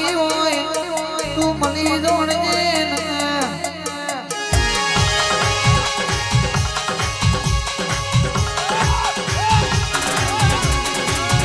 મળી હોય તું મળી જોડજે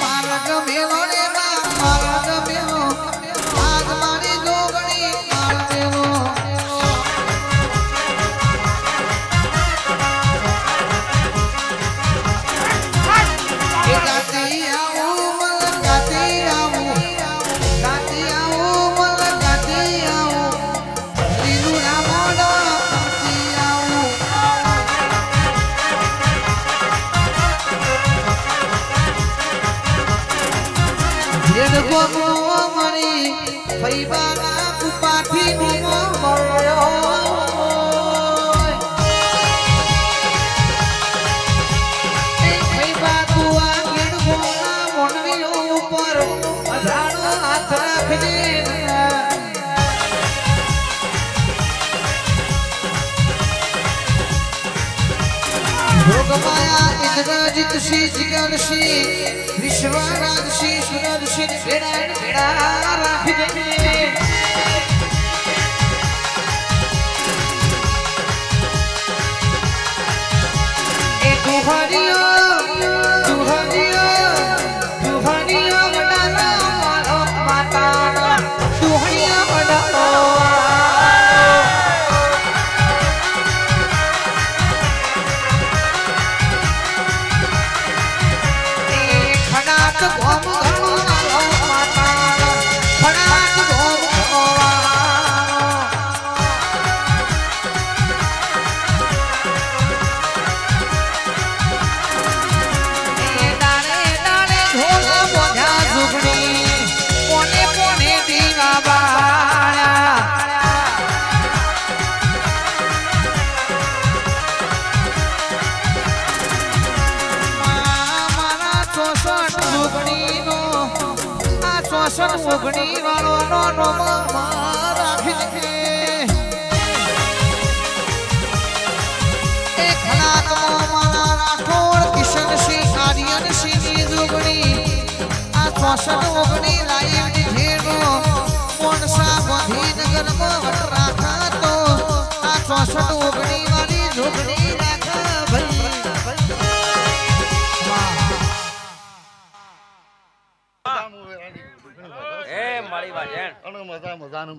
મારા ગમેલો રે મારા ગમેલો આજ મારી જોગણી મારવેલો इंद्रजित श्री जिगन श्री विश्वराज श्री सुरज श्री बेड़ा बेड़ा राख दे ए दुहरियो दुहरियो दुहरियो बड़ा मारो माता दुहरियो बड़ा ઓગણી વાળો નો રાખી દે એક લાખ મારા રાઠોડ કિશન સિંહ આર્યન સિંહ ની જોગણી આ 64 ઓગણી લાઈવ ની ભેડો કોણસા ગાંધીનગર માં વટ રાખા તો આ 64 ઓગણી વાળી જોગણી રાખા ભાઈ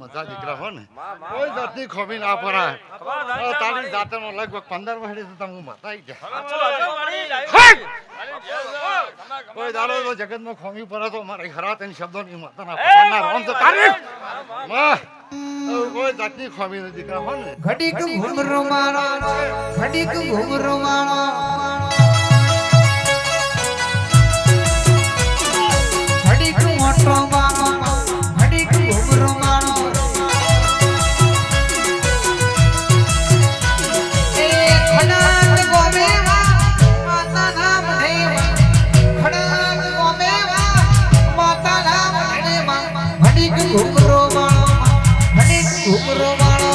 મજા દીકરા હો ને કોઈ જાતની ખોમી ના પરાય તારી જાતનો લગભગ 15 વર્ષથી તમે મતાઈ ગયા કોઈ દાડો તો જગતમાં ખોમી પડે તો મારે ખરાત એની શબ્દોની માતાના પસંદના રોમ તો તારી કોઈ જાતની ખોમી નથી દીકરા હો ને ઘડીક ઘુમરો મારો ઘડીક ઘુમરો મારો ઘડીક મોટો મારો ઘડીક ઘુમરો મારો એ ખડાક ગોમેવા માતા નામ દેવા ખડાક ગોમેવા માતા નામ દેવા ઘડીક ઘુમરો મારો ઘડીક ઘુમરો મારો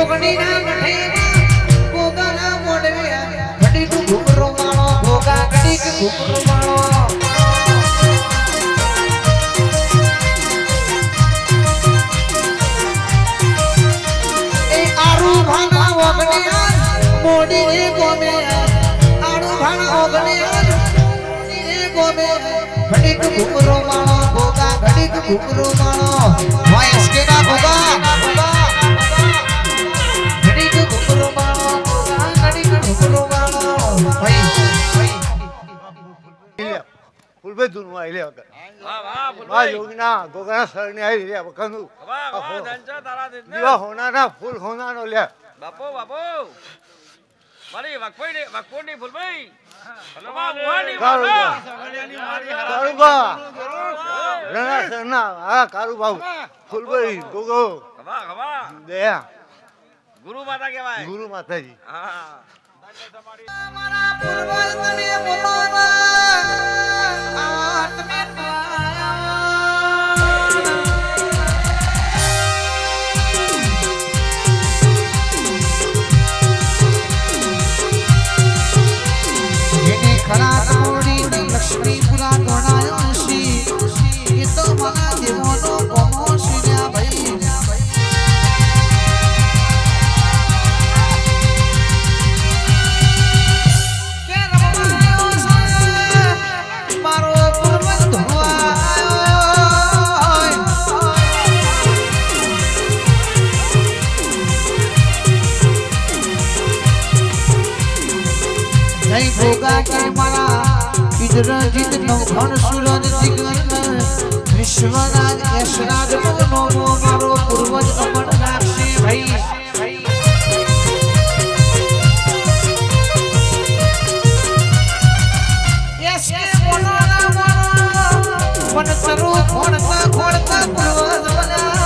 જોગણી ના મઠે ગોગા ના મોડવે ઘડી ઘુમરો માણો ગોગા ઘડી ઘુમરો માણો એ આરુ ભાના ઓગણિયા મોડી રે ગોમે આરુ ભાના ઓગણિયા મોડી રે ગોમે ઘડી ઘુમરો માણો ગોગા ઘડી ઘુમરો માણો વાયસ કે ના ગોગા ફૂલભાઈ ધૂનમાં આવી લે વગર વાહ યોગના ગોગા સરને આવી લે વખત દીવા હોનાના ફૂલ હોનાનો લે બાપો બાપો મારી વખોડી ફૂલભાઈ કારુબા રણા સરના હા કારુબા ફૂલભાઈ ગોગો દયા ગુરુ માતા કહેવાય ગુરુ માતાજી હા મારા પૂર્વજ તને બોલાવા આત્મે જેને ખરા કરોડી લક્ષ્મી પુરા ગણાયો શ્રી એ તો મના દેવોનો કોમો શ્રીયા ભાઈ ગોગા કે મારા ઇન્દ્રજીત નો ઘન સુરજ દિગંત વિશ્વરાજ યશરાજ નો મારો પૂર્વજ અમર રાખશે ભાઈ યશ કે બોલાના મારો વન સરો ખોડતા ખોડતા પૂર્વજ બનાય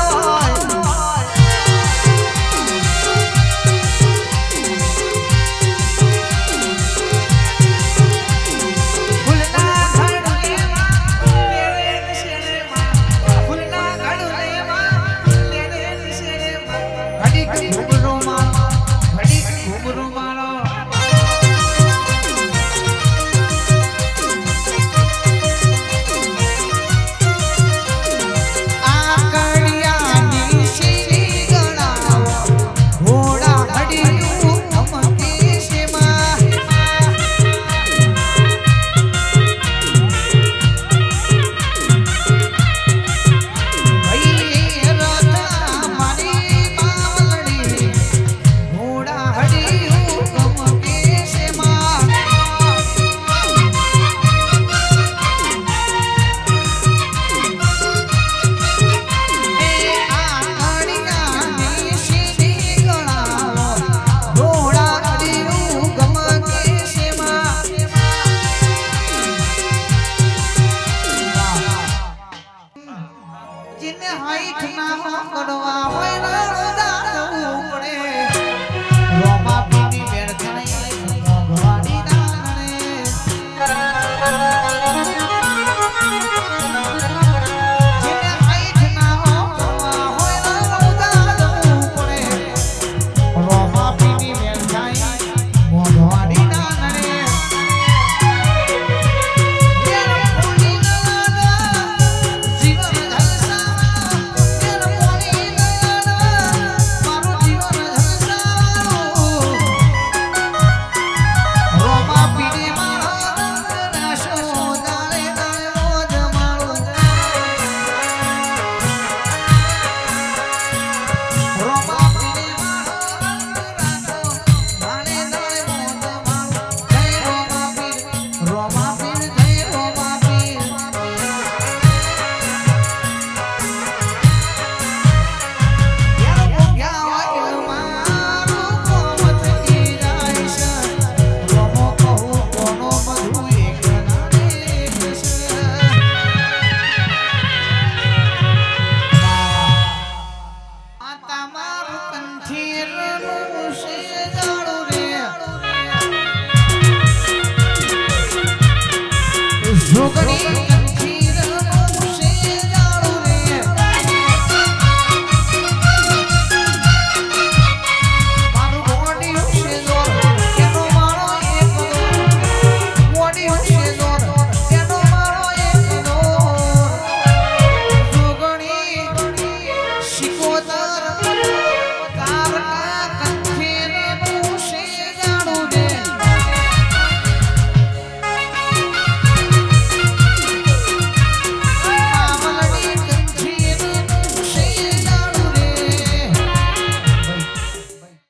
તમારું કંઠી